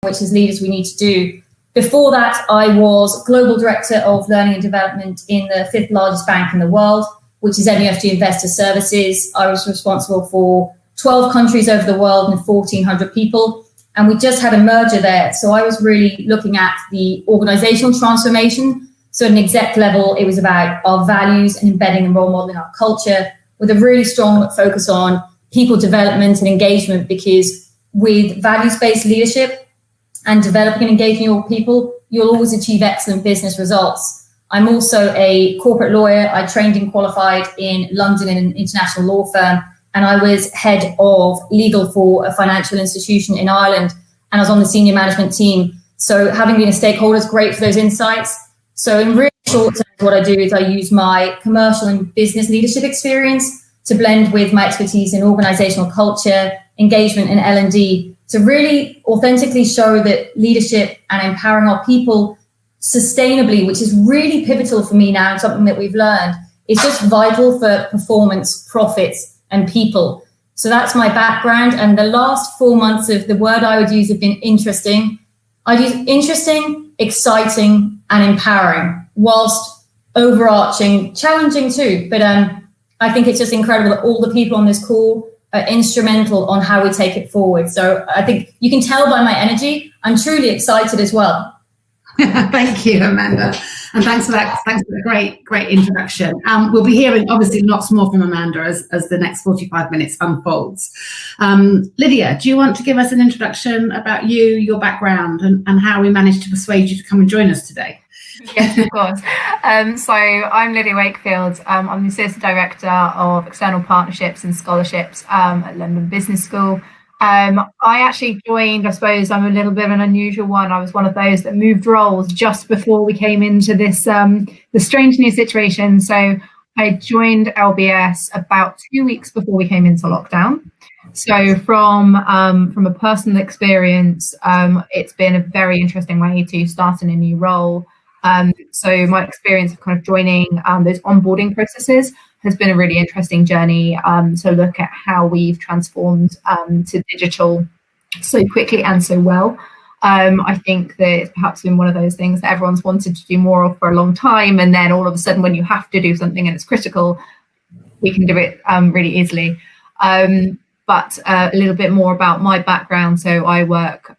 which as leaders we need to do. Before that, I was Global Director of Learning and Development in the 5th largest bank in the world, which is MUFG Investor Services. I was responsible for 12 countries over the world and 1,400 people. And we just had a merger there. So I was really looking at the organizational transformation. So at an exec level, it was about our values and embedding and role modeling our culture with a really strong focus on people development and engagement, because with values-based leadership and developing and engaging your people, you'll always achieve excellent business results. I'm also a corporate lawyer. I trained and qualified in London in an international law firm, and I was head of legal for a financial institution in Ireland, and I was on the senior management team. So having been a stakeholder is great for those insights. So in really short term, what I do is I use my commercial and business leadership experience to blend with my expertise in organizational culture, engagement, and L&D to really authentically show that leadership and empowering our people sustainably, which is really pivotal for me now and something that we've learned, is just vital for performance, profits, and people. So that's my background. And the last 4 months of the word I would use have been interesting. I'd use interesting, exciting, and empowering, whilst overarching, challenging too. But I think it's just incredible that all the people on this call are instrumental on how we take it forward. So I think you can tell by my energy, I'm truly excited as well. Thank you, Amanda. And thanks for that. Thanks for the great introduction. We'll be hearing obviously lots more from Amanda as the next 45 minutes unfolds. Lydia, do you want to give us an introduction about you, your background, and how we managed to persuade you to come and join us today? Yes, of course. So I'm Lydia Wakefield. I'm the Associate Director of External Partnerships and Scholarships at London Business School. I actually joined, I suppose I'm a little bit of an unusual one. I was one of those that moved roles just before we came into this the strange new situation. So I joined LBS about 2 weeks before we came into lockdown. So from a personal experience, it's been a very interesting way to start in a new role. So my experience of kind of joining those onboarding processes has been a really interesting journey. So look at how we've transformed to digital so quickly and so well. I think that it's perhaps been one of those things that everyone's wanted to do more of for a long time. And then all of a sudden, when you have to do something and it's critical, we can do it really easily. But a little bit more about my background. So I work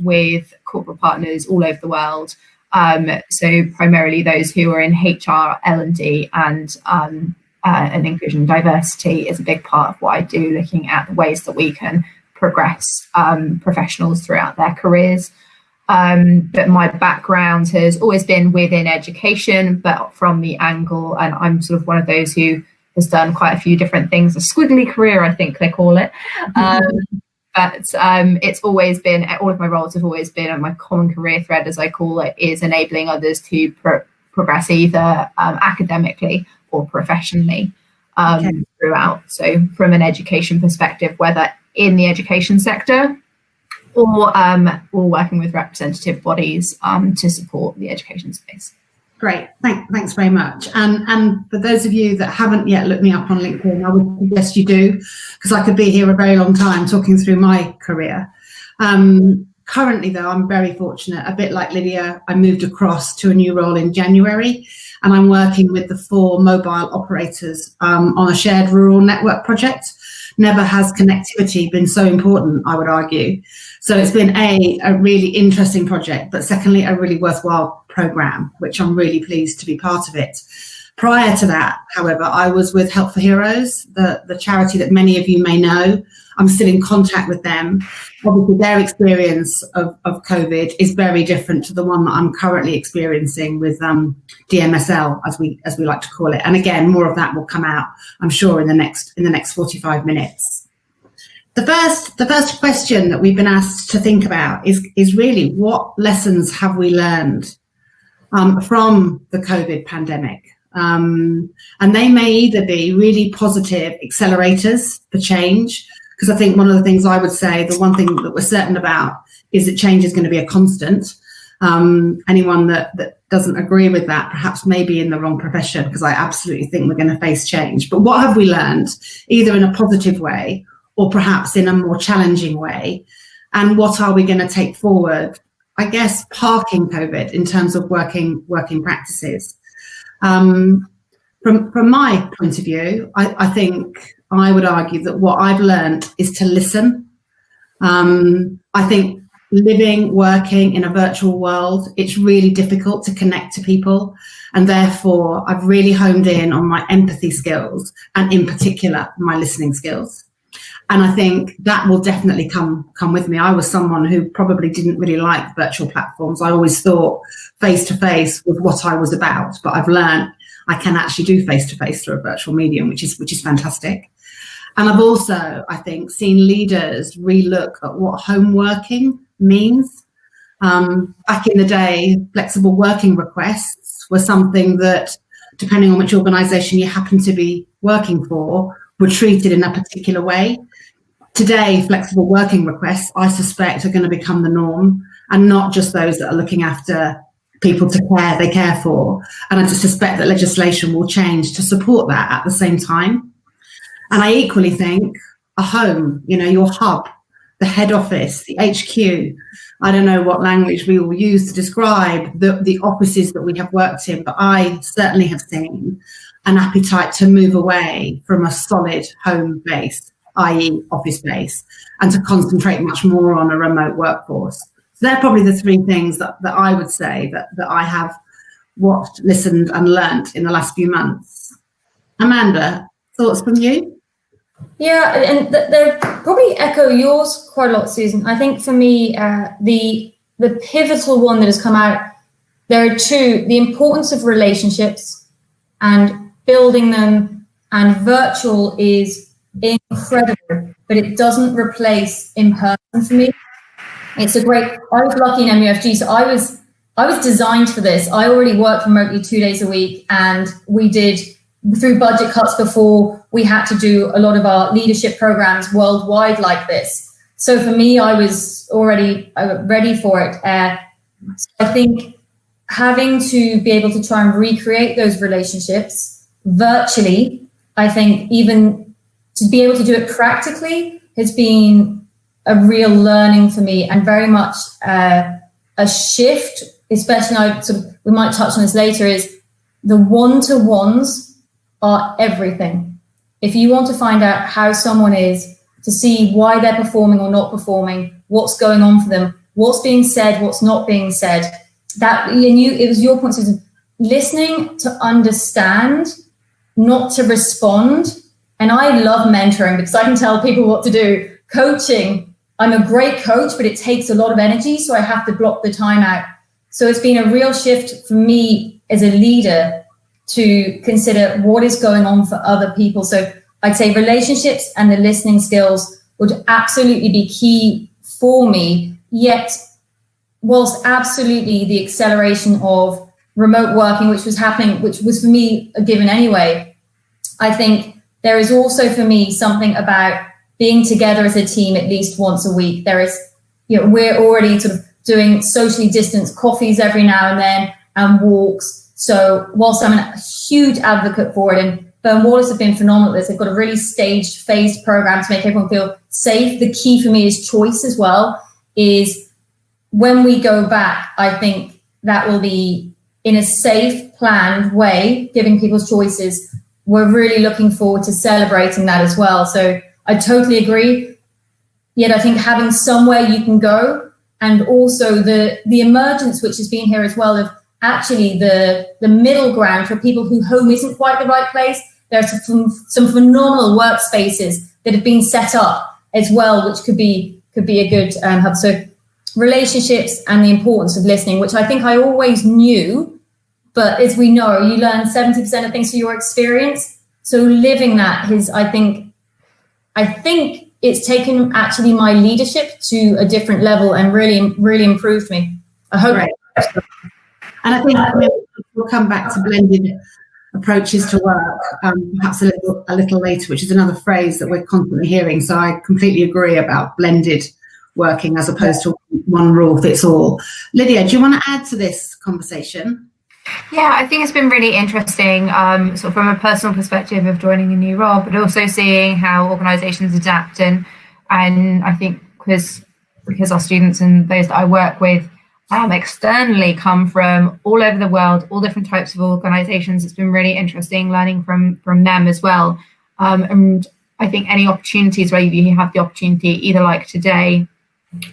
with corporate partners all over the world. So primarily those who are in HR, L&D, and inclusion and diversity is a big part of what I do, looking at the ways that we can progress professionals throughout their careers. But my background has always been within education, but from the angle, and I'm sort of one of those who has done quite a few different things, a squiggly career, I think they call it. But it's always been, all of my roles have always been, and my common career thread, as I call it, is enabling others to progress either academically or professionally throughout. So from an education perspective, whether in the education sector or working with representative bodies to support the education space. Great, thanks very much. And for those of you that haven't yet looked me up on LinkedIn, I would suggest you do, because I could be here a very long time talking through my career. Currently, though, I'm very fortunate. A bit like Lydia, I moved across to a new role in January, and I'm working with the 4 mobile operators on a shared rural network project. Never has connectivity been so important, I would argue. So it's been a really interesting project, but secondly, a really worthwhile program, which I'm really pleased to be part of it. Prior to that, however, I was with Help for Heroes, the charity that many of you may know. I'm still in contact with them. Obviously, their experience of COVID is very different to the one that I'm currently experiencing with DMSL, as we like to call it. And again, more of that will come out, I'm sure, in the next 45 minutes. The first question that we've been asked to think about is really, what lessons have we learned from the COVID pandemic? And they may either be really positive accelerators for change, because I think one of the things I would say, the one thing that we're certain about is that change is going to be a constant. Anyone that doesn't agree with that perhaps may be in the wrong profession, because I absolutely think we're going to face change. But what have we learned, either in a positive way or perhaps in a more challenging way? and what are we going to take forward? I guess parking COVID in terms of working practices. From my point of view, I think I would argue that what I've learned is to listen. I think living, working in a virtual world, it's really difficult to connect to people. And therefore, I've really honed in on my empathy skills and in particular, my listening skills. And I think that will definitely come with me. I was someone who probably didn't really like virtual platforms. I always thought face-to-face was what I was about, but I've learned I can actually do face-to-face through a virtual medium, which is fantastic. And I've also, I think, seen leaders relook at what home working means. Back in the day, flexible working requests were something that, depending on which organisation you happen to be working for, were treated in a particular way. Today, flexible working requests, I suspect, are going to become the norm, and not just those that are looking after people they care for. And I just suspect that legislation will change to support that at the same time. And I equally think a home, your hub, the head office, the HQ, I don't know what language we will use to describe the offices that we have worked in, but I certainly have seen an appetite to move away from a solid home base, i.e. office base, and to concentrate much more on a remote workforce. So they're probably the three things that I would say that I have watched, listened and learnt in the last few months. Amanda, thoughts from you? Yeah, and they probably echo yours quite a lot, Susan. I think for me, the pivotal one that has come out, there are two: the importance of relationships and building them, and virtual is incredible, but it doesn't replace in person for me. It's a great. I was lucky in MUFG, so I was designed for this. I already worked remotely 2 days a week, and we did, through budget cuts before, we had to do a lot of our leadership programs worldwide like this. So for me, I was already ready for it. So I think having to be able to try and recreate those relationships virtually, I think even to be able to do it practically has been a real learning for me, and very much a shift, especially we might touch on this later, is the one-to-ones are everything. If you want to find out how someone is, to see why they're performing or not performing, what's going on for them, what's being said, what's not being said, it was your point, Susan, listening to understand, not to respond. And I love mentoring because I can tell people what to do. Coaching, I'm a great coach, but it takes a lot of energy, so I have to block the time out. So it's been a real shift for me as a leader to consider what is going on for other people. So I'd say relationships and the listening skills would absolutely be key for me. Yet, whilst absolutely the acceleration of remote working, which was happening, which was for me a given anyway, I think there is also for me something about being together as a team at least once a week. There is, we're already sort of doing socially distanced coffees every now and then and walks. So whilst I'm a huge advocate for it, and Burn Waters have been phenomenal at this, they've got a really staged, phased program to make everyone feel safe. The key for me is choice as well, is when we go back, I think that will be in a safe, planned way, giving people's choices. We're really looking forward to celebrating that as well. So I totally agree. Yet I think having somewhere you can go, and also the emergence which has been here as well of actually the middle ground for people who home isn't quite the right place. There are some phenomenal workspaces that have been set up as well, which could be a good hub. So relationships and the importance of listening, which I think I always knew, but as we know, you learn 70% of things through your experience. So living that is, I think it's taken actually my leadership to a different level and really, really improved me. I hope. Right. And I think we'll come back to blended approaches to work, perhaps a little later, which is another phrase that we're constantly hearing. So I completely agree about blended working as opposed to one rule fits all. Lydia, do you want to add to this conversation? Yeah, I think it's been really interesting, sort of from a personal perspective of joining a new role, but also seeing how organisations adapt. And I think because because our students and those that I work with externally come from all over the world, all different types of organizations. It's been really interesting learning from them as well. And I think any opportunities where you have the opportunity, either like today,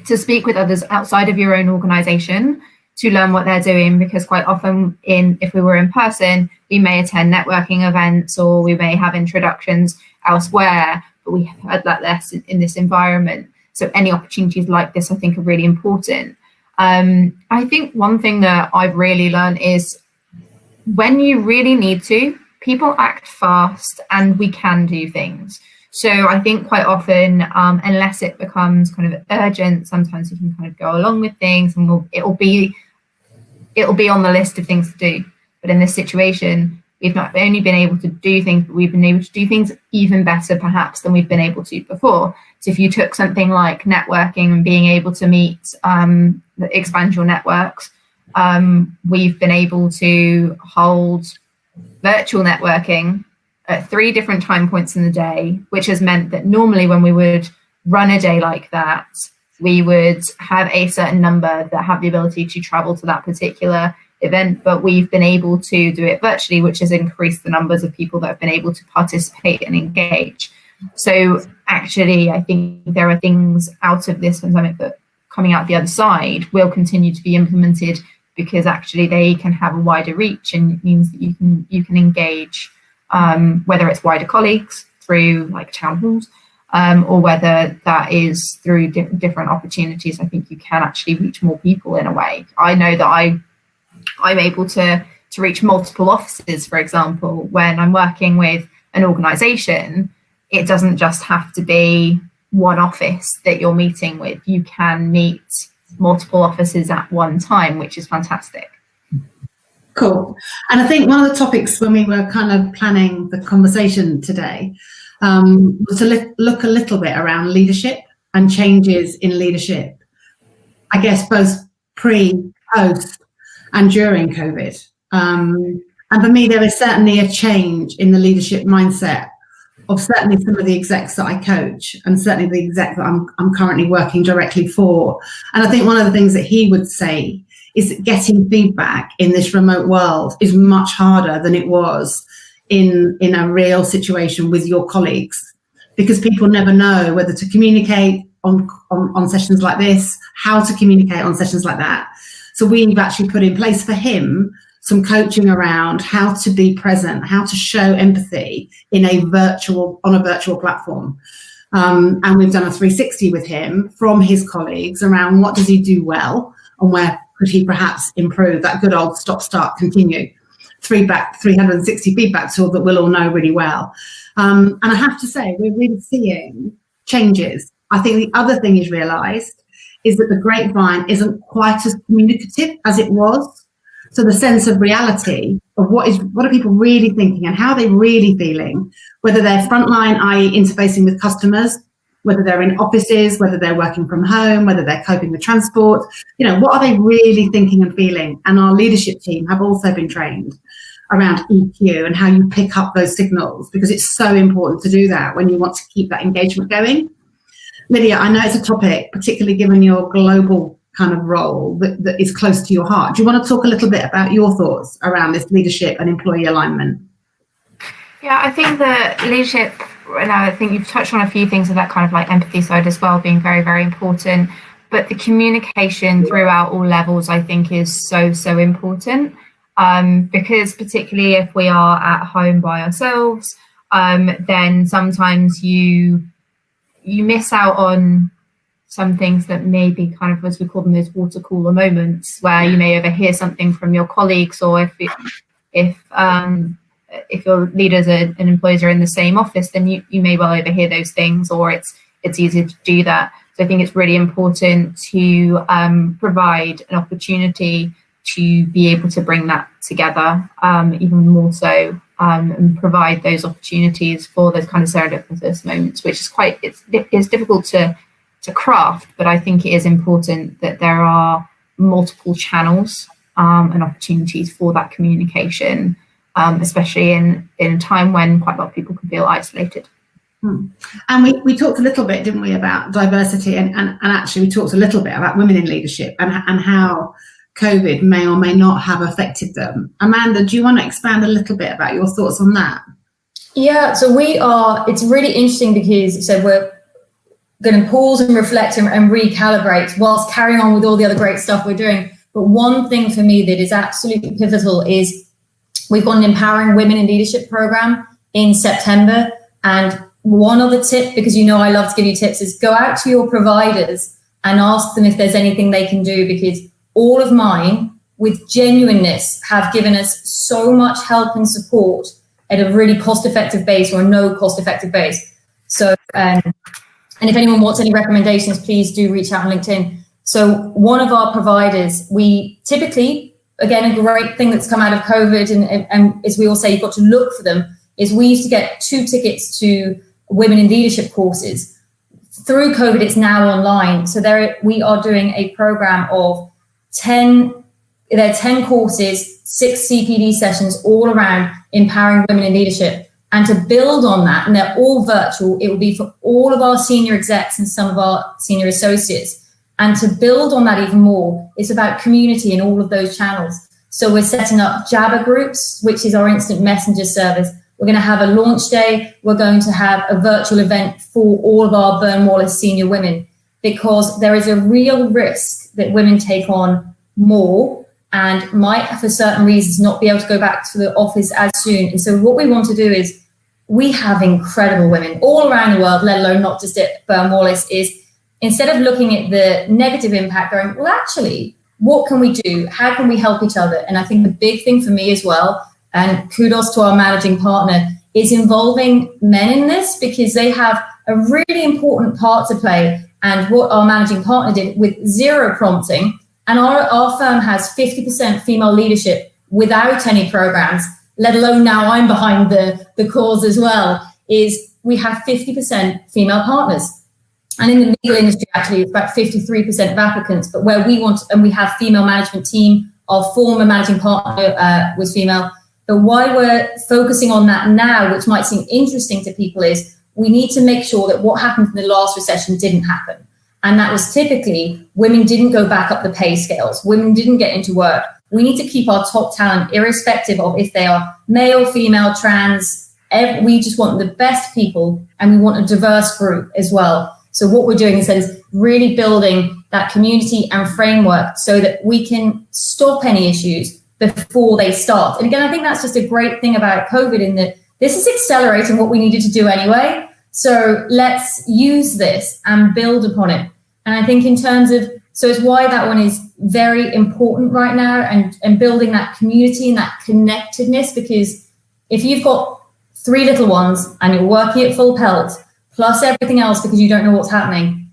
to speak with others outside of your own organization to learn what they're doing, because quite often if we were in person, we may attend networking events or we may have introductions elsewhere, but we have had that less in this environment. So any opportunities like this, I think, are really important. I think one thing that I've really learned is when you really need to, people act fast and we can do things. So I think quite often, unless it becomes kind of urgent, sometimes you can kind of go along with things and it'll be on the list of things to do. But in this situation, we've not only been able to do things, but we've been able to do things even better perhaps than we've been able to before. So if you took something like networking and being able to meet, expand your networks, we've been able to hold virtual networking at 3 different time points in the day, which has meant that normally when we would run a day like that, we would have a certain number that have the ability to travel to that particular event, but we've been able to do it virtually, which has increased the numbers of people that have been able to participate and engage. So actually, I think there are things out of this pandemic that coming out the other side will continue to be implemented, because actually they can have a wider reach, and it means that you can engage, whether it's wider colleagues through like town halls, or whether that is through different opportunities. I think you can actually reach more people in a way. I know that I'm able to reach multiple offices, for example. When I'm working with an organisation, it doesn't just have to be one office that you're meeting with. You can meet multiple offices at one time, which is fantastic. Cool. And I think one of the topics when we were kind of planning the conversation today was to look a little bit around leadership and changes in leadership, I guess both pre, post and during COVID. And for me, there is certainly a change in the leadership mindset of certainly some of the execs that I coach, and certainly the exec that I'm currently working directly for. And I think one of the things that he would say is that getting feedback in this remote world is much harder than it was in a real situation with your colleagues, because people never know whether to communicate on sessions like this, how to communicate on sessions like that. So we've actually put in place for him some coaching around how to be present, how to show empathy on a virtual platform. And we've done a 360 with him from his colleagues around what does he do well and where could he perhaps improve, that good old stop, start, continue, 360 feedback tool that we'll all know really well. And I have to say, we're really seeing changes. I think the other thing he's realised is that the grapevine isn't quite as communicative as it was. So the sense of reality of what are people really thinking and how are they really feeling, whether they're frontline, i.e. interfacing with customers, whether they're in offices, whether they're working from home, whether they're coping with transport, what are they really thinking and feeling? And our leadership team have also been trained around EQ and how you pick up those signals, because it's so important to do that when you want to keep that engagement going. Lydia, I know it's a topic, particularly given your global kind of role that is close to your heart. Do you want to talk a little bit about your thoughts around this leadership and employee alignment? Yeah, I think the leadership, and I think you've touched on a few things of that kind of like empathy side as well, being very, very important. But the communication throughout all levels, I think, is so, so important. Because particularly if we are at home by ourselves, then sometimes you miss out on some things that may be kind of, as we call them, those water cooler moments where you may overhear something from your colleagues, or if your leaders and employees are in the same office, then you may well overhear those things, or it's easier to do that. So I think it's really important to provide an opportunity to be able to bring that together, even more so, and provide those opportunities for those kind of serendipitous moments, which is it's difficult to craft, but I think it is important that there are multiple channels and opportunities for that communication, especially in a time when quite a lot of people can feel isolated. And we talked a little bit, didn't we, about diversity, and actually we talked a little bit about women in leadership and how COVID may or may not have affected them. Amanda, do you want to expand a little bit about your thoughts on that? Yeah, so it's really interesting because we're going to pause and reflect and recalibrate whilst carrying on with all the other great stuff we're doing. But one thing for me that is absolutely pivotal is we've got an Empowering Women in Leadership program in September. And one other tip, because I love to give you tips, is go out to your providers and ask them if there's anything they can do, because all of mine, with genuineness, have given us so much help and support at a really cost-effective base or a no cost-effective base. So, and if anyone wants any recommendations, please do reach out on LinkedIn. So one of our providers, we typically, again, a great thing that's come out of COVID, and as we all say, you've got to look for them, is we used to get 2 tickets to women in leadership courses. Through COVID, it's now online. So we are doing a program of 10 courses, 6 CPD sessions all around empowering women in leadership. And to build on that, and they're all virtual, it will be for all of our senior execs and some of our senior associates. And to build on that even more, it's about community in all of those channels. So we're setting up Jabber groups, which is our instant messenger service. We're going to have a launch day. We're going to have a virtual event for all of our Burn Wallace senior women, because there is a real risk that women take on more and might, for certain reasons, not be able to go back to the office as soon. And so what we want to do is, we have incredible women all around the world, let alone not just at Burn Wallace, is instead of looking at the negative impact, going, well, actually, what can we do? How can we help each other? And I think the big thing for me as well, and kudos to our managing partner, is involving men in this, because they have a really important part to play. And what our managing partner did with zero prompting, and our firm has 50% female leadership without any programs, let alone now I'm behind the cause as well, is we have 50% female partners. And in the legal industry, actually, it's about 53% of applicants. But where we want, and we have female management team, our former managing partner was female. But why we're focusing on that now, which might seem interesting to people, is we need to make sure that what happened in the last recession didn't happen. And that was typically women didn't go back up the pay scales. Women didn't get into work. We need to keep our top talent, irrespective of if they are male, female, trans. We just want the best people, and we want a diverse group as well. So what we're doing is really building that community and framework so that we can stop any issues before they start. And again, I think that's just a great thing about COVID, in that this is accelerating what we needed to do anyway. So let's use this and build upon it. And I think in terms of, so it's why that one is very important right now, and building that community and that connectedness, because if you've got 3 little ones and you're working at full pelt, plus everything else because you don't know what's happening,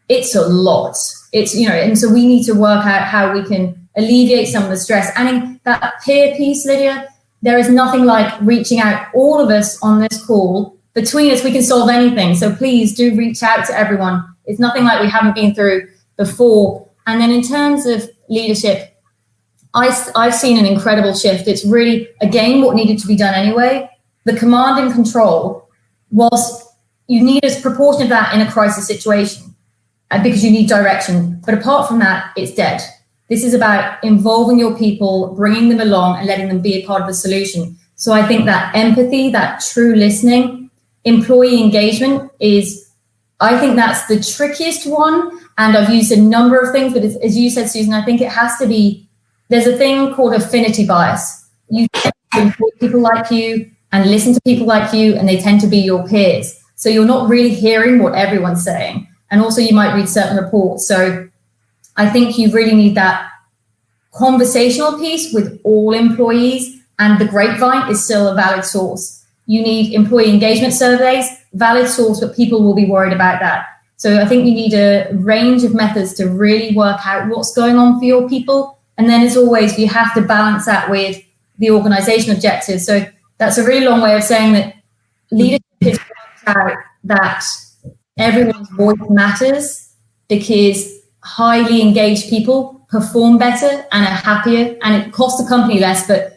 it's a lot. It's, and so we need to work out how we can alleviate some of the stress. And in that peer piece, Lydia, there is nothing like reaching out. All of us on this call, between us, we can solve anything. So please do reach out to everyone. It's nothing like we haven't been through before. And then in terms of leadership, I've seen an incredible shift. It's really, again, what needed to be done anyway. The command and control, whilst you need a proportion of that in a crisis situation, because you need direction. But apart from that, it's dead. This is about involving your people, bringing them along and letting them be a part of the solution. So I think that empathy, that true listening, employee engagement I think that's the trickiest one. And I've used a number of things, but as you said, Susan, I think it has to be, there's a thing called affinity bias. You tend to employ people like you and listen to people like you, and they tend to be your peers. So you're not really hearing what everyone's saying. And also you might read certain reports. So I think you really need that conversational piece with all employees, and the grapevine is still a valid source. You need employee engagement surveys, valid source, but people will be worried about that. So I think you need a range of methods to really work out what's going on for your people. And then as always, you have to balance that with the organization objectives. So that's a really long way of saying that leadership is out that everyone's voice matters, because highly engaged people perform better and are happier, and it costs the company less, but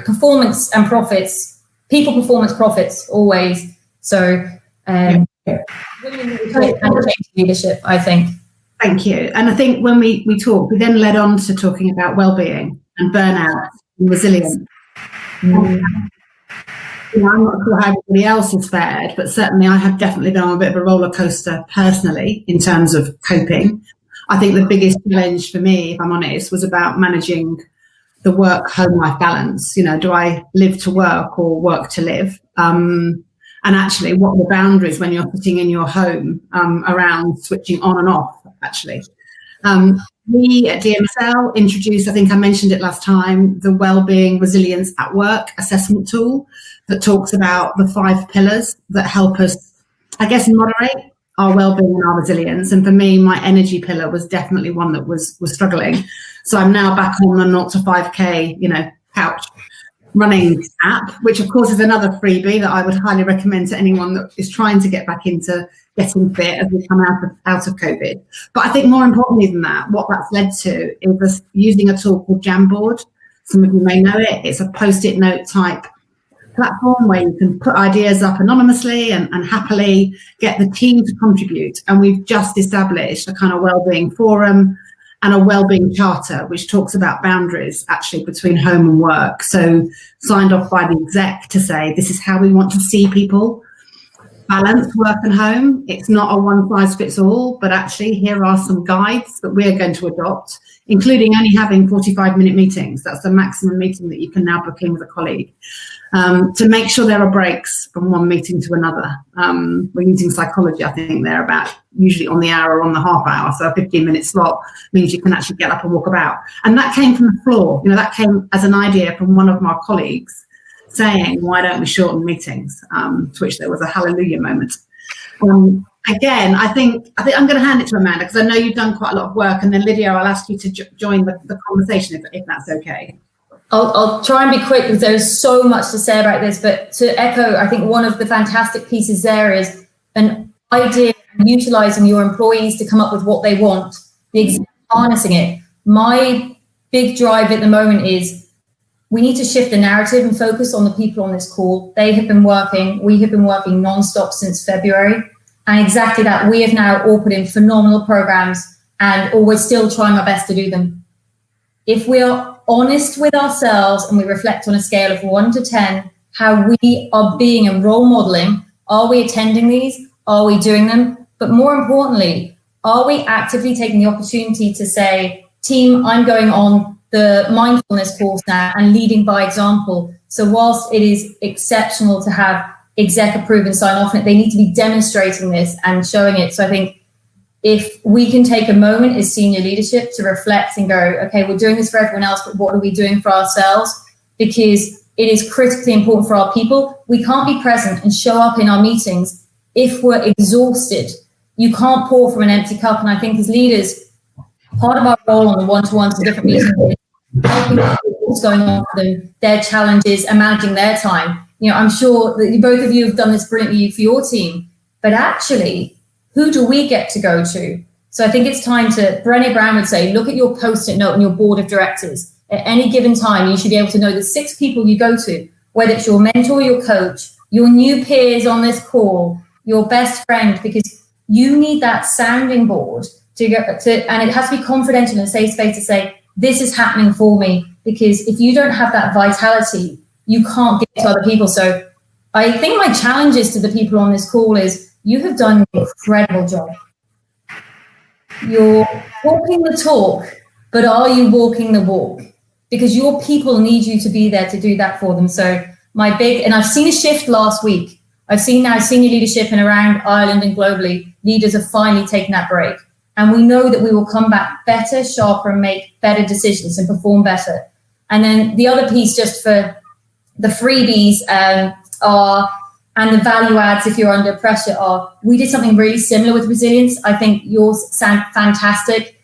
performance and profits, people performance profits always. So Women in leadership and change leadership, I think. Thank you. And I think when we talked, we then led on to talking about well-being and burnout and resilience. I'm not sure how everybody else has fared, but certainly I have definitely been on a bit of a roller coaster personally in terms of coping. I think the biggest challenge for me, if I'm honest, was about managing the work-home life balance. Do I live to work or work to live? And actually, what are the boundaries when you're sitting in your home around switching on and off, actually? We at DMSL introduced, I think I mentioned it last time, the Wellbeing Resilience at Work assessment tool that talks about the 5 pillars that help us, I guess, moderate our well-being and our resilience. And for me, my energy pillar was definitely one that was struggling. So I'm now back on the 0 to 5K, couch running app, which of course is another freebie that I would highly recommend to anyone that is trying to get back into getting fit as we come out of COVID. But I think more importantly than that, what that's led to is us using a tool called Jamboard. Some of you may know it. It's a post-it note type platform where you can put ideas up anonymously and happily get the team to contribute. And we've just established a kind of wellbeing forum and a wellbeing charter, which talks about boundaries actually between home and work. So signed off by the exec to say, this is how we want to see people balance work and home. It's not a one size fits all, but actually here are some guides that we're going to adopt, including only having 45-minute meetings. That's the maximum meeting that you can now book in with a colleague, to make sure there are breaks from one meeting to another. We're using psychology, I think they're about usually on the hour or on the half hour. So a 15-minute slot means you can actually get up and walk about. And that came from the floor. That came as an idea from one of my colleagues saying, why don't we shorten meetings? To which there was a hallelujah moment. Again, I think I'm going to hand it to Amanda because I know you've done quite a lot of work, and then Lydia, I'll ask you to join the conversation if that's okay. I'll try and be quick because there's so much to say about this, but to echo, I think one of the fantastic pieces there is an idea of utilising your employees to come up with what they want, harnessing it. My big drive at the moment is we need to shift the narrative and focus on the people on this call. We have been working non-stop since February. And exactly that, we have now all put in phenomenal programs and we're still trying our best to do them. If we are honest with ourselves and we reflect on a scale of 1 to 10, how we are being and role modeling, are we attending these? Are we doing them? But more importantly, are we actively taking the opportunity to say, team, I'm going on the mindfulness course now and leading by example. So whilst it is exceptional to have exec approve and sign off on it, they need to be demonstrating this and showing it. So I think if we can take a moment as senior leadership to reflect and go, okay, we're doing this for everyone else, but what are we doing for ourselves? Because it is critically important for our people. We can't be present and show up in our meetings if we're exhausted. You can't pour from an empty cup. And I think as leaders, part of our role on the one-to-ones and different meetings is helping people what's going on for them, their challenges and managing their time. I'm sure that both of you have done this brilliantly for your team, but actually, who do we get to go to? So I think it's time to, Brené Brown would say, look at your post-it note and your board of directors. At any given time, you should be able to know the 6 people you go to, whether it's your mentor, your coach, your new peers on this call, your best friend, because you need that sounding board to go to, and it has to be confidential and a safe space to say, this is happening for me. Because if you don't have that vitality, you can't get to other people. So I think my challenges to the people on this call is you have done an incredible job. You're walking the talk, but are you walking the walk? Because your people need you to be there to do that for them. So and I've seen a shift last week. I've seen now senior leadership and around Ireland and globally, leaders have finally taken that break. And we know that we will come back better, sharper, and make better decisions and perform better. And then the other piece just for the freebies and the value adds if you're under pressure we did something really similar with resilience. I think yours sound fantastic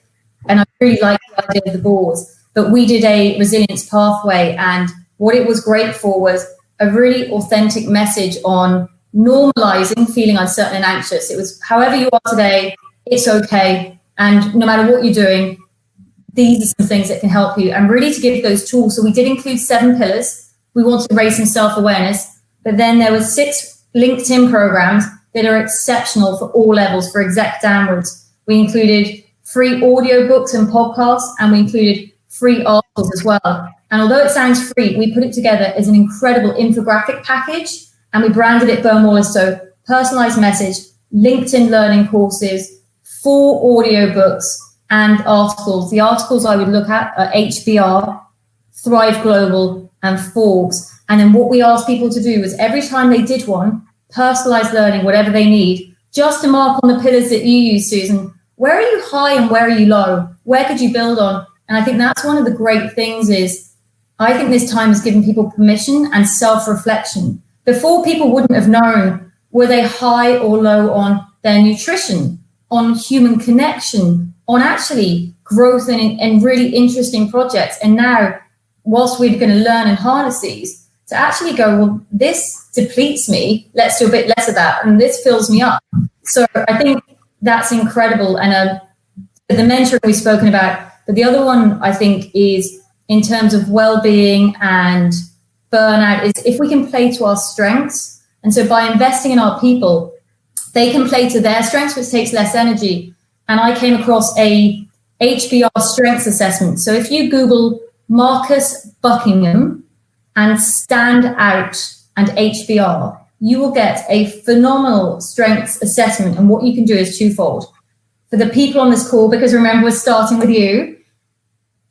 and I really like the idea of the boards, but we did a resilience pathway and what it was great for was a really authentic message on normalizing feeling uncertain and anxious. It was however you are today, it's okay. And no matter what you're doing, these are some things that can help you and really to give those tools. So we did include 7 pillars. We wanted to raise some self-awareness, but then there were 6 LinkedIn programs. that are exceptional for all levels, for exec downwards. We included free audiobooks and podcasts, and we included free articles as well. And although it sounds free, we put it together as an incredible infographic package, and we branded it Bone Wallace. So personalized message, LinkedIn learning courses, 4 audiobooks and articles. The articles I would look at are HBR, Thrive Global, and Forbes. And then what we asked people to do was every time they did one, personalized learning, whatever they need, just to mark on the pillars that you use, Susan. Where are you high and where are you low? Where could you build on? And I think that's one of the great things is I think this time has given people permission and self-reflection. Before, people wouldn't have known, were they high or low on their nutrition, on human connection, on actually growth and really interesting projects. And now, whilst we're going to learn and harness these, to actually go, well, this depletes me, let's do a bit less of that, and this fills me up. So I think that's incredible. And the mentoring we've spoken about, but the other one I think is in terms of well-being and burnout is if we can play to our strengths. And so by investing in our people, they can play to their strengths, which takes less energy. And I came across a HBR strengths assessment. So if you Google Marcus Buckingham and stand out and HBR, you will get a phenomenal strengths assessment. And what you can do is twofold. For the people on this call, because remember, we're starting with you,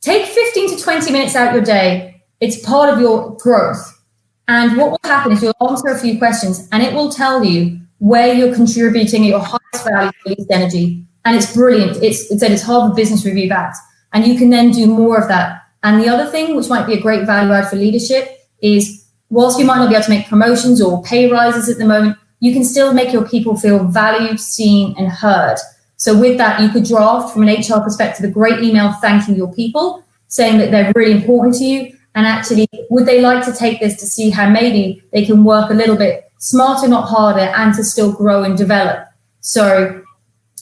take 15 to 20 minutes out your day. It's part of your growth. And what will happen is you'll answer a few questions and it will tell you where you're contributing at your highest value, least energy. And it's brilliant. It's Harvard Business Review backed. And you can then do more of that. And the other thing, which might be a great value add for leadership, is whilst you might not be able to make promotions or pay rises at the moment, you can still make your people feel valued, seen, and heard. So with that, you could draft from an HR perspective a great email thanking your people, saying that they're really important to you. And actually, would they like to take this to see how maybe they can work a little bit smarter, not harder, and to still grow and develop? So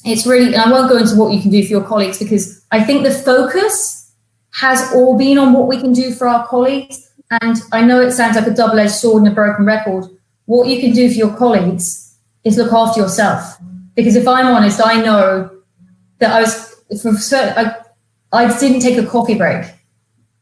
it's really, and I won't go into what you can do for your colleagues, because I think the focus has all been on what we can do for our colleagues. And I know it sounds like a double-edged sword and a broken record. What you can do for your colleagues is look after yourself. Because if I'm honest, I know that I didn't take a coffee break.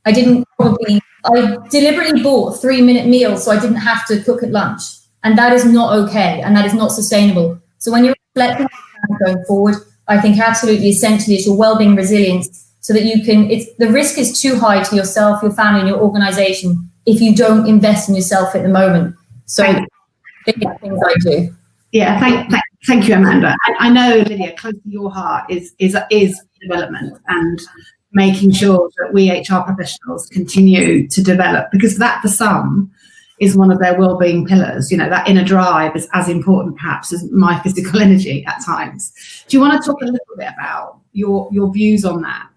I deliberately bought 3-minute meals so I didn't have to cook at lunch. And that is not okay. And that is not sustainable. So when you're reflecting on going forward, I think absolutely essentially it's your well-being resilience so that you can, the risk is too high to yourself, your family, and your organization if you don't invest in yourself at the moment. So things I do. Yeah, thank you, Amanda. I know, Lydia, close to your heart is development and making sure that we HR professionals continue to develop, because that the sum is one of their well-being pillars. You know, that inner drive is as important perhaps as my physical energy at times. Do you want to talk a little bit about your views on that?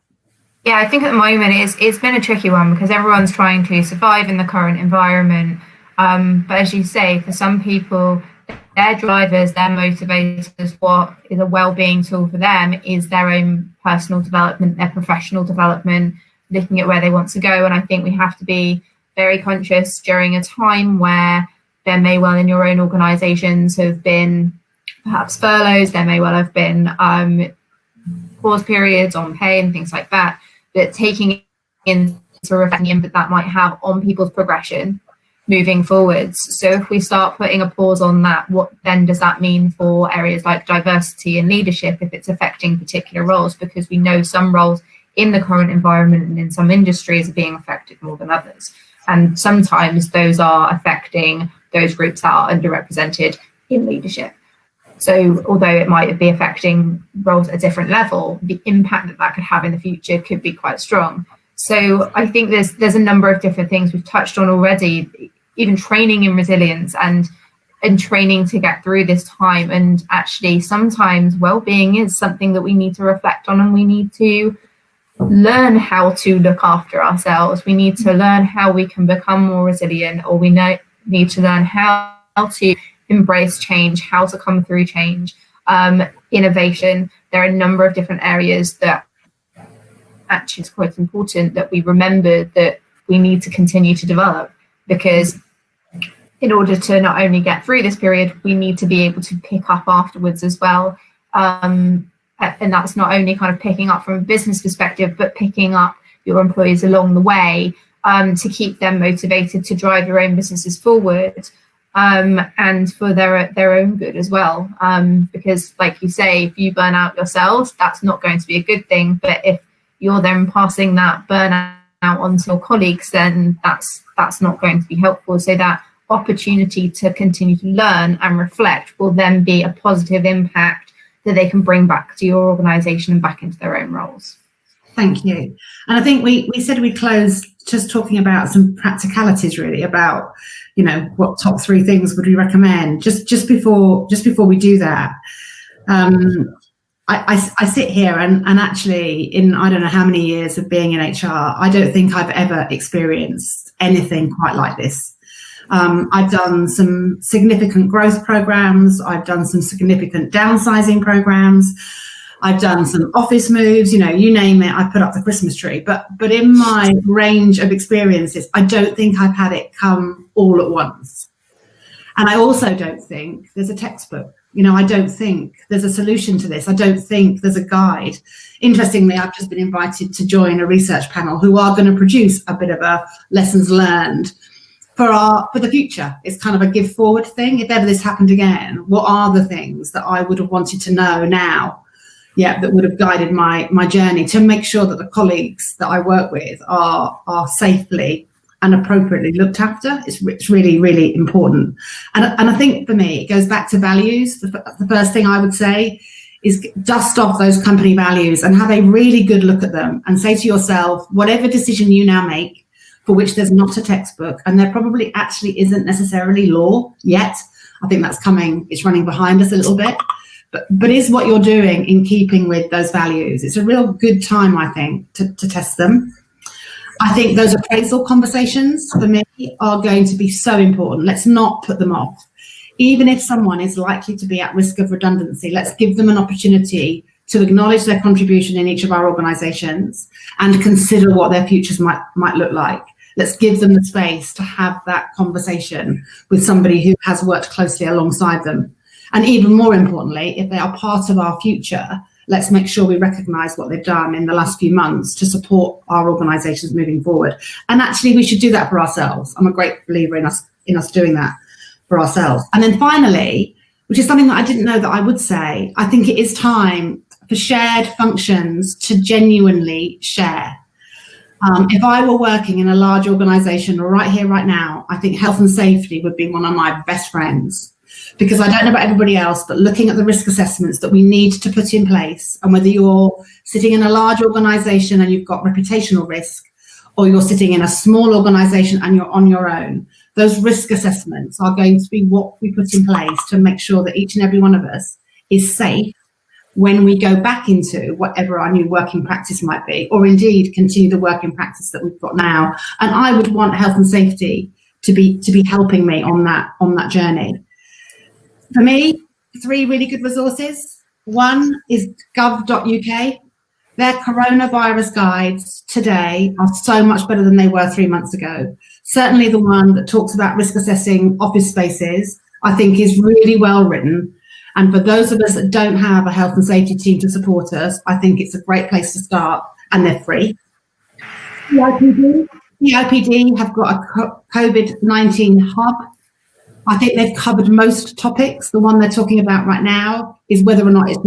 Yeah, I think at the moment it's been a tricky one because everyone's trying to survive in the current environment. But as you say, for some people, their drivers, their motivators, what is a well-being tool for them is their own personal development, their professional development, looking at where they want to go. And I think we have to be very conscious during a time where there may well in your own organisations have been perhaps furloughs, there may well have been pause periods on pay and things like that, that taking into reflecting the impact that might have on people's progression moving forwards. So if we start putting a pause on that, what then does that mean for areas like diversity and leadership if it's affecting particular roles? Because we know some roles in the current environment and in some industries are being affected more than others. And sometimes those are affecting those groups that are underrepresented in leadership. So although it might be affecting roles at a different level, the impact that could have in the future could be quite strong. So I think there's a number of different things we've touched on already, even training in resilience and training to get through this time. And actually sometimes well-being is something that we need to reflect on, and we need to learn how to look after ourselves. We need to learn how we can become more resilient, or we need to learn how to embrace change, how to come through change, innovation. There are a number of different areas that actually it's quite important that we remember that we need to continue to develop, because in order to not only get through this period, we need to be able to pick up afterwards as well. And that's not only kind of picking up from a business perspective, but picking up your employees along the way to keep them motivated to drive your own businesses forward, and for their own good as well. Because like you say, if you burn out yourselves, that's not going to be a good thing. But if you're then passing that burnout onto your colleagues, then that's not going to be helpful. So that opportunity to continue to learn and reflect will then be a positive impact that they can bring back to your organisation and back into their own roles. Thank you. And I think we said we'd close just talking about some practicalities, really, about, you know, what top 3 things would we recommend. Just before we do that, I sit here and actually, in I don't know how many years of being in HR, I don't think I've ever experienced anything quite like this. I've done some significant growth programs. I've done some significant downsizing programs. I've done some office moves, you know, you name it, I've put up the Christmas tree. But in my range of experiences, I don't think I've had it come all at once. And I also don't think there's a textbook. You know, I don't think there's a solution to this. I don't think there's a guide. Interestingly, I've just been invited to join a research panel who are going to produce a bit of a lessons learned for the future. It's kind of a give forward thing. If ever this happened again, what are the things that I would have wanted to know now? Yeah, that would have guided my journey to make sure that the colleagues that I work with are safely and appropriately looked after. It's really, really important. And I think for me, it goes back to values. The first thing I would say is dust off those company values and have a really good look at them and say to yourself, whatever decision you now make for which there's not a textbook, and there probably actually isn't necessarily law yet. I think that's coming, it's running behind us a little bit. But is what you're doing in keeping with those values? It's a real good time, I think, to test them. I think those appraisal conversations for me are going to be so important. Let's not put them off. Even if someone is likely to be at risk of redundancy, let's give them an opportunity to acknowledge their contribution in each of our organisations and consider what their futures might look like. Let's give them the space to have that conversation with somebody who has worked closely alongside them. And even more importantly, if they are part of our future, let's make sure we recognise what they've done in the last few months to support our organisations moving forward. And actually, we should do that for ourselves. I'm a great believer in us doing that for ourselves. And then finally, which is something that I didn't know that I would say, I think it is time for shared functions to genuinely share. If I were working in a large organisation right here, right now, I think health and safety would be one of my best friends. Because I don't know about everybody else, but looking at the risk assessments that we need to put in place, and whether you're sitting in a large organisation and you've got reputational risk, or you're sitting in a small organisation and you're on your own, those risk assessments are going to be what we put in place to make sure that each and every one of us is safe when we go back into whatever our new working practice might be, or indeed continue the working practice that we've got now. And I would want health and safety to be helping me on that journey. For me, 3 really good resources. One is gov.uk. Their coronavirus guides today are so much better than they were 3 months ago. Certainly the one that talks about risk assessing office spaces, I think, is really well written. And for those of us that don't have a health and safety team to support us, I think it's a great place to start, and they're free. CIPD have got a COVID-19 hub. I think they've covered most topics. The one they're talking about right now is whether or not it's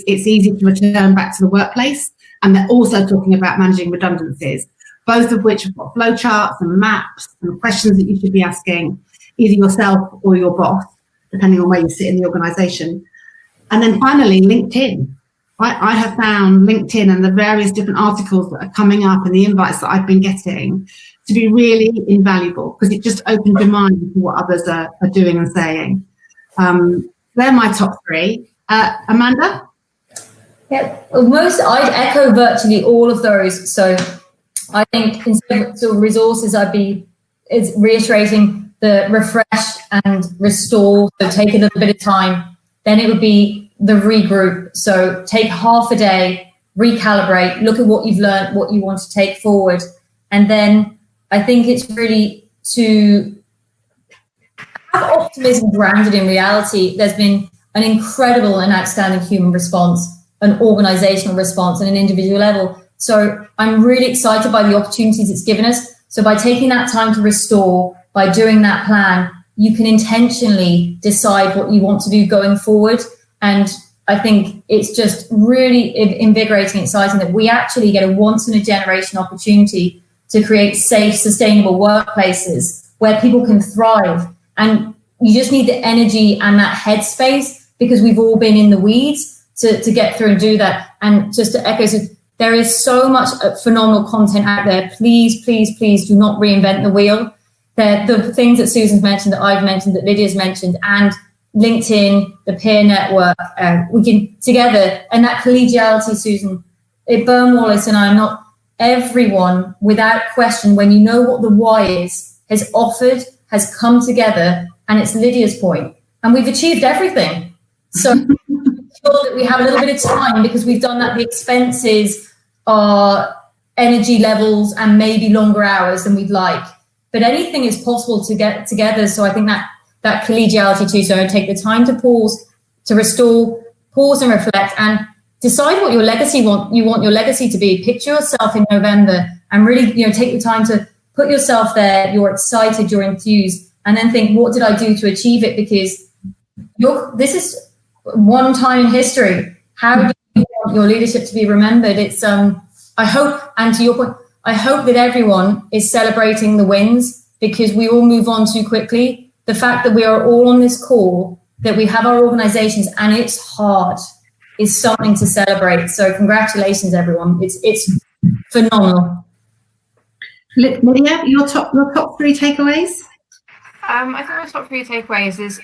easy to return back to the workplace. And they're also talking about managing redundancies, both of which have got flowcharts and maps and questions that you should be asking either yourself or your boss, depending on where you sit in the organisation. And then finally, LinkedIn. I have found LinkedIn and the various different articles that are coming up and the invites that I've been getting to be really invaluable, because it just opens your mind to what others are doing and saying. They're my top 3. Amanda? Yeah, I'd echo virtually all of those. So I think instead of sort of resources, it's reiterating the refresh and restore. So take a little bit of time. Then it would be the regroup. So take half a day, recalibrate, look at what you've learned, what you want to take forward. And then I think it's really to optimism grounded in reality, there's been an incredible and outstanding human response, an organizational response, and an individual level. So I'm really excited by the opportunities it's given us. So by taking that time to restore, by doing that plan, you can intentionally decide what you want to do going forward. And I think it's just really invigorating, exciting that we actually get a once in a generation opportunity to create safe, sustainable workplaces where people can thrive. And you just need the energy and that headspace, because we've all been in the weeds to get through and do that. And just to echo, so there is so much phenomenal content out there. Please, please, please do not reinvent the wheel. The things that Susan's mentioned, that I've mentioned, that Lydia's mentioned, and LinkedIn, the peer network, we can together, and that collegiality, Susan, Burn Wallace and I are not, everyone without question, when you know what the why is, has offered, has come together, and it's Lydia's point, and we've achieved everything. So sure that we have a little bit of time, because we've done that. The expenses are energy levels and maybe longer hours than we'd like, but anything is possible to get together. So I think that collegiality too. So take the time to pause, to restore, pause and reflect, and decide what your legacy you want your legacy to be. Picture yourself in November and really, take the time to put yourself there. You're excited, you're enthused, and then think, what did I do to achieve it? Because this is one time in history. How do you want your leadership to be remembered? It's I hope, and to your point, I hope that everyone is celebrating the wins, because we all move on too quickly. The fact that we are all on this call, that we have our organizations, and it's hard, is something to celebrate. So congratulations, everyone. It's phenomenal. Lydia, your top 3 takeaways? I think my top 3 takeaways is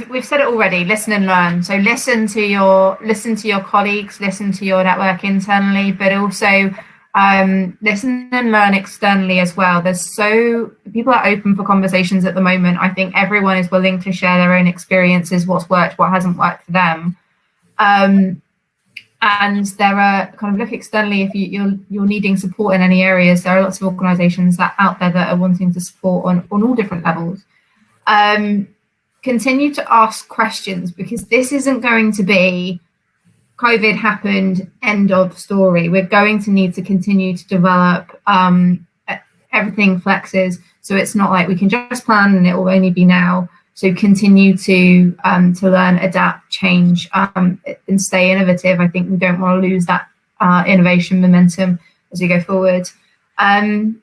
we've said it already. Listen and learn. So listen to your colleagues, listen to your network internally, but also listen and learn externally as well. People are open for conversations at the moment. I think everyone is willing to share their own experiences, what's worked, what hasn't worked for them. And there are look externally if you're needing support in any areas. There are lots of organisations out there that are wanting to support on all different levels. Continue to ask questions, because this isn't going to be COVID happened, end of story. We're going to need to continue to develop. Everything flexes, so it's not like we can just plan and it will only be now. So continue to learn, adapt, change, and stay innovative. I think we don't want to lose that innovation momentum as we go forward. And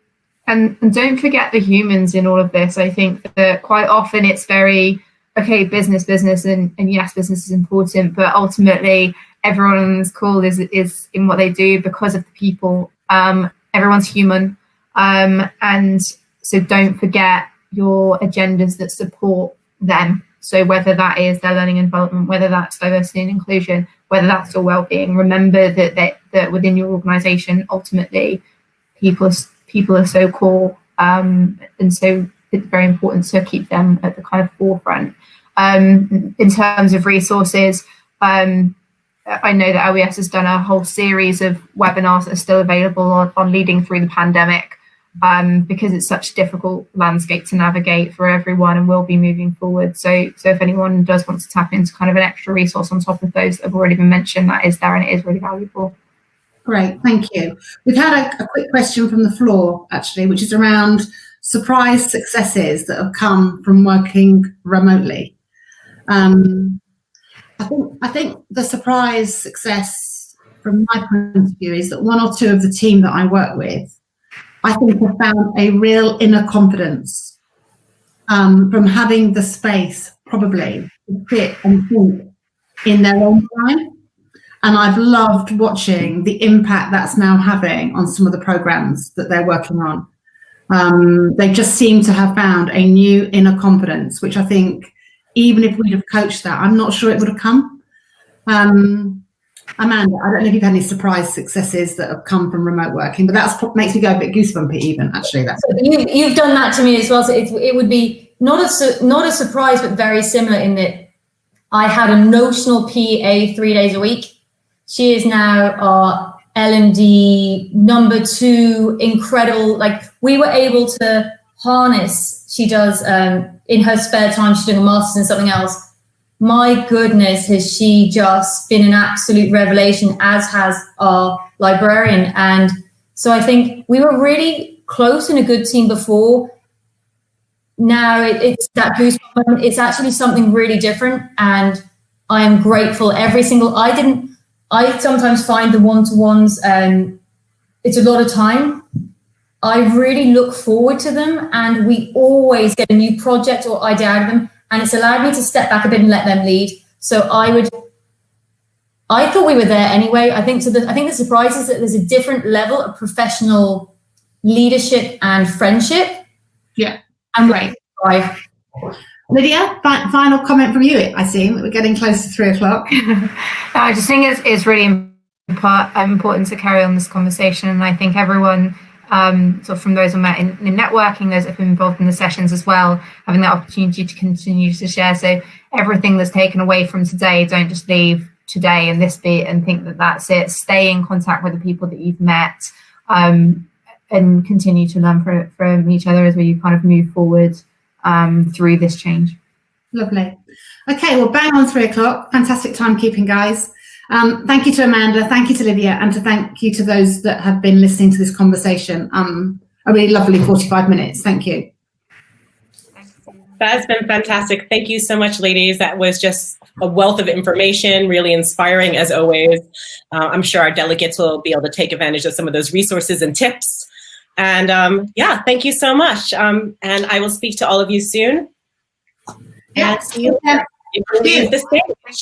don't forget the humans in all of this. I think that quite often it's very, okay, business, and yes, business is important, but ultimately everyone on this call is in what they do because of the people. Everyone's human. And so don't forget your agendas that support them. So whether that is their learning and development, whether that's diversity and inclusion, whether that's your well-being, remember that within your organization, ultimately people are so core. And so it's very important to keep them at the kind of forefront. In terms of resources, I know that OES has done a whole series of webinars that are still available on leading through the pandemic, because it's such a difficult landscape to navigate for everyone, and will be moving forward. So if anyone does want to tap into kind of an extra resource on top of those that have already been mentioned, that is there and it is really valuable. Great, thank you. We've had a quick question from the floor, actually, which is around surprise successes that have come from working remotely. I think the surprise success from my point of view is that one or two of the team that I work with, I think, have found a real inner confidence from having the space probably to sit and think in their own time. And I've loved watching the impact that's now having on some of the programs that they're working on. They just seem to have found a new inner confidence, which I think, even if we'd have coached that, I'm not sure it would have come. Amanda, I don't know if you've had any surprise successes that have come from remote working, but that's what makes me go a bit goosebumpy even, actually. You've done that to me as well. So it would be not a surprise, but very similar in that I had a notional PA 3 days a week. She is now our L&D #2, incredible. Like, we were able to harness she does in her spare time. She's doing a master's in something else. My goodness, has she just been an absolute revelation, as has our librarian. And so I think we were really close and a good team before. Now it's that goosebump moment. It's actually something really different, and I am grateful I sometimes find the one-to-ones, it's a lot of time. I really look forward to them, and we always get a new project or idea out of them, and it's allowed me to step back a bit and let them lead. So I thought we were there anyway. I think the surprise is that there's a different level of professional leadership and friendship. Yeah. And great. Lydia, final comment from you. I see we're getting close to 3 o'clock. I just think it's really important to carry on this conversation, and I think everyone, sort of from those I met in networking, those that have been involved in the sessions as well, having that opportunity to continue to share. So everything that's taken away from today, don't just leave today and this bit and think that that's it. Stay in contact with the people that you've met, and continue to learn from each other as we kind of move forward through this change. Lovely. Okay, well, bang on 3 o'clock. Fantastic timekeeping, guys. Thank you to Amanda, thank you to Lydia, and thank you to those that have been listening to this conversation. A really lovely 45 minutes. Thank you. That's been fantastic. Thank you so much, ladies. That was just a wealth of information, really inspiring as always. I'm sure our delegates will be able to take advantage of some of those resources and tips. And thank you so much. And I will speak to all of you soon. Yeah. And see you. Leave the stage.